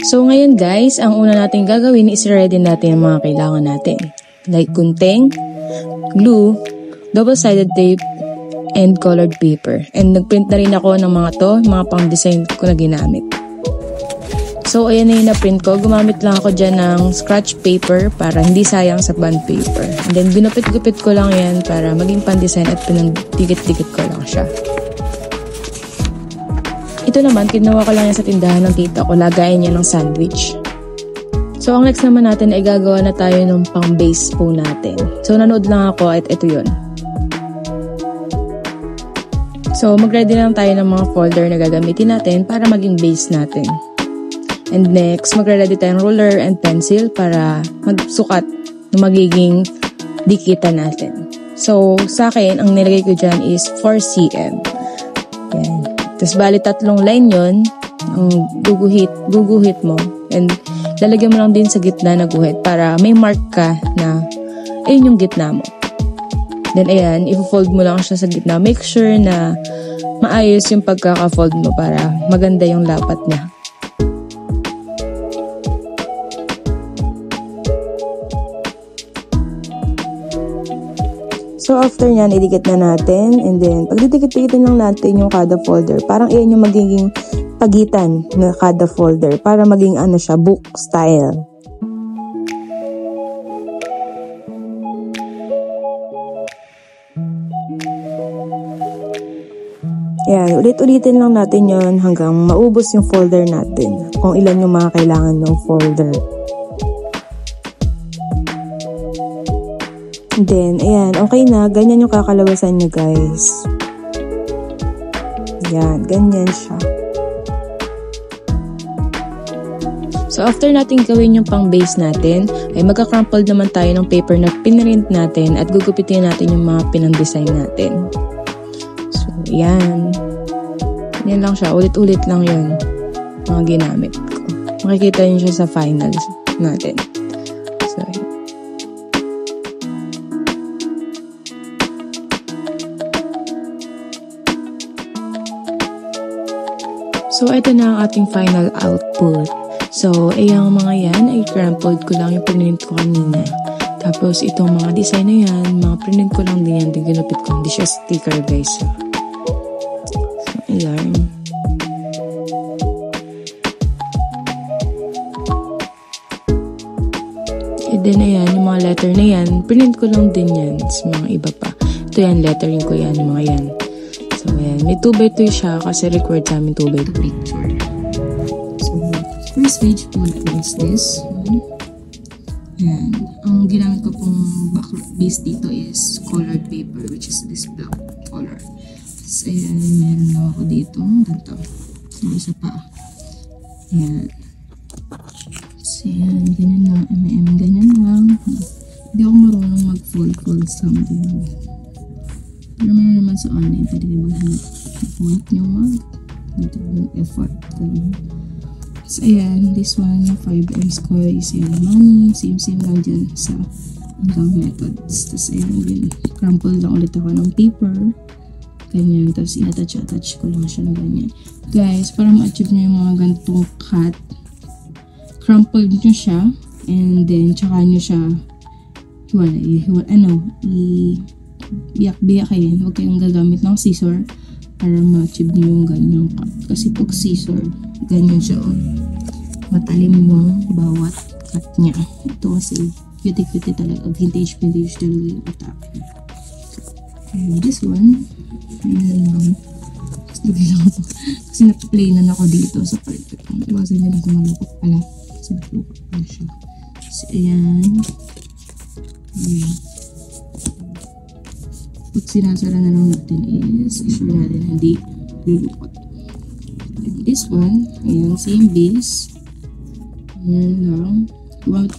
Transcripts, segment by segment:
So ngayon guys, ang una natin gagawin is ready natin ang mga kailangan natin. Like gunting, glue, double-sided tape, and colored paper. And nagprint na rin ako ng mga mga pang-design ko na ginamit. So ayan na yung na-print ko. Gumamit lang ako dyan ng scratch paper para hindi sayang sa bond paper. And then ginupit-gupit ko lang yan para maging pang-design at pinagdikit-dikit ko lang siya. Ito naman, kinuha ko lang yan sa tindahan ng tita ko. Lagayan niya ng sandwich. So, ang next naman natin ay gagawa na tayo ng pang-base po natin. So, nanood lang ako at ito yun. So, mag-ready lang tayo ng mga folder na gagamitin natin para maging base natin. And next, mag-ready tayong ruler and pencil para magsukat na magiging dikitan natin. So, sa akin, ang nilagay ko dyan is 4 cm. Yan. Tapos, bali 3 line yun. Ang guguhit mo. And, lalagyan mo lang din sa gitna na guhit para may mark ka na ayun yung gitna mo. Then, ayan, i-fold mo lang siya sa gitna. Make sure na maayos yung pagkaka-fold mo para maganda yung lapat niya. So, after nyan, idikit na natin. And then, pag didikit-dikitin lang natin yung kada folder, parang iyan yung magiging pagitan na kada folder para maging ano siya, book style. Ayan, ulit-ulitin lang natin yon hanggang maubos yung folder natin. Kung ilan yung mga kailangan ng folder. Then, ayan, okay na. Ganyan yung kakalabasan niya, guys. Ayan, ganyan siya. So, after natin gawin yung pang-base natin, ay magka-crumpled naman tayo ng paper na pinrint natin at gugupitin natin yung mga pinang-design natin. So, ayan. Yan lang siya. Ulit-ulit lang yun. Mga ginamit ko. Makikita nyo siya sa finals natin. So, ayan. So, ito na ang ating final output. So, yung mga yan ay crumpled ko lang yung print ko kanina. Tapos, itong mga design na yan, mga print ko lang din yan, din ginupit ko. Hindi siya sticker, guys. So, ayan. And then, ayan, yung mga letter na yan, print ko lang din yan sa mga iba pa. Ito yan, lettering ko yan, yung mga yan. So, ayan. May 2x2 siya kasi required sa amin 2x2 picture. So, first page po is this. Ayan. Ang ginamit ko pong base dito is colored paper, which is this black color. So, ayan. Meron na ako dito. Ganito. So, isa pa. Ayan. So, ayan. Ganyan lang. Ganyan lang. Hindi ako marunong mag-fold something. Pero meron naman sa online, pwede kayo maghanap. Point nyo dito yung effort. So, ayan, this one, yung 5M's ko is yung money. Same lang dyan sa hanggang methods. Tapos, ayan, din, crumple lang ulit ako ng paper. Ganyan. Tapos, in-attach ko lang siya ng ganyan. Guys, para ma-achieve nyo yung mga ganitong cut, crumple nyo siya. And then, tsaka nyo siya biyak-biyakin. Huwag kayong gagamit ng scissor para ma-achieve nyo yung ganyang cut. Kasi pag scissor, ganyan siya. Matalim yung bawat cut niya. Ito kasi cutie-cutie talaga. Vintage talaga yung atake. And this one, ayan lang. Kasi napaplanan ako dito sa part. Iwasan nyo lang kung malukot pala. Kasi malukot pala siya. So, ayan. Ayan. Pag sinasara na lang natin is sure natin na hindi lulukot. And this one, ayan, same base. Ayan lang.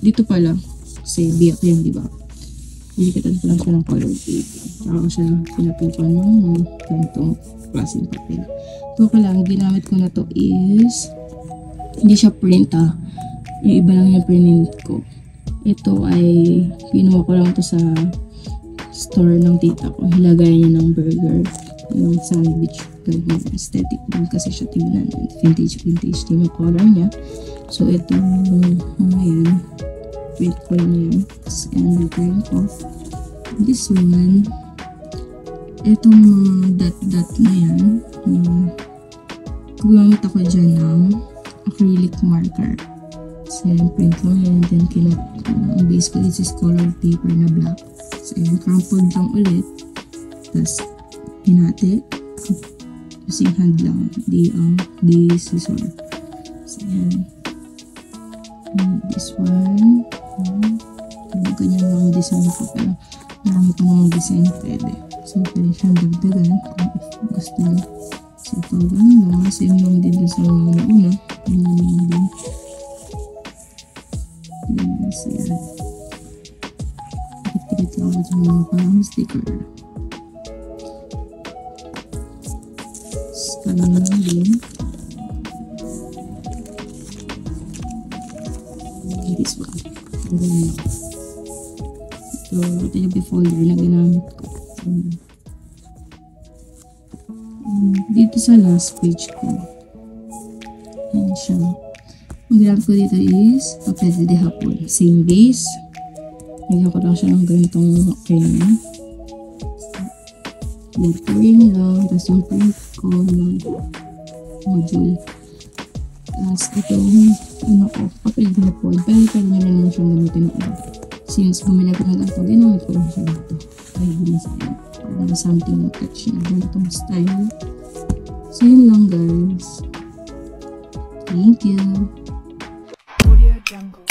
Dito pala, kasi biyak yan, diba? Dinikatan ko lang siya ng color paper. Saka ko siya pinatukan ng ganitong klaseng papel. Ito ka lang, ginamit ko na to is hindi siya print yung iba lang yung print ko. Ito ay pinuha ko lang to sa store ng tita ko. Hilagay niya ng burger, yung sandwich. Ganun, aesthetic din kasi siya tingnan. Vintage din yung color niya. So, ito, mga yan. Wait ko lang yan. And return off. This one, itong mga dot na yan. Gumamit ako dyan ng acrylic marker. So, yan, print lang yan. Then, ang base ko is colored paper na black. So, yan, crumpled lang ulit. Tapos, hinati. Using hand lang. Di scissor. So, yan. This one. Ganyan lang ang design ko. Pero, marami pa namang design pwede. So, pwede siyang dagdagan kung gusto nyo. So, ito ganun lang. Same lang din sa mga una. Ganyan lang din. So, yan. Dikit lang ako dyan mga parang sticker. Ganyan lang din. This one. Ganyan lang. So, ito yung folder na ginamit ko. Dito sa last page ko. Ayan siya. Ang ginamit ko dito is papel de hapon. Same base. Nagyan ko lang siya ng ganitong kanya. Lettering lang. Tapos yung print ko ng module. Tapos itong papel de hapon. Pero pwede nyo rin naman siyang gamitin ng iba. Since bumili ko ng ganito, ginamit ko lang siya dito. Kaya binisayan. Para something na touch na ganitong style. So yun lang guys. Thank you. Audio Jungle.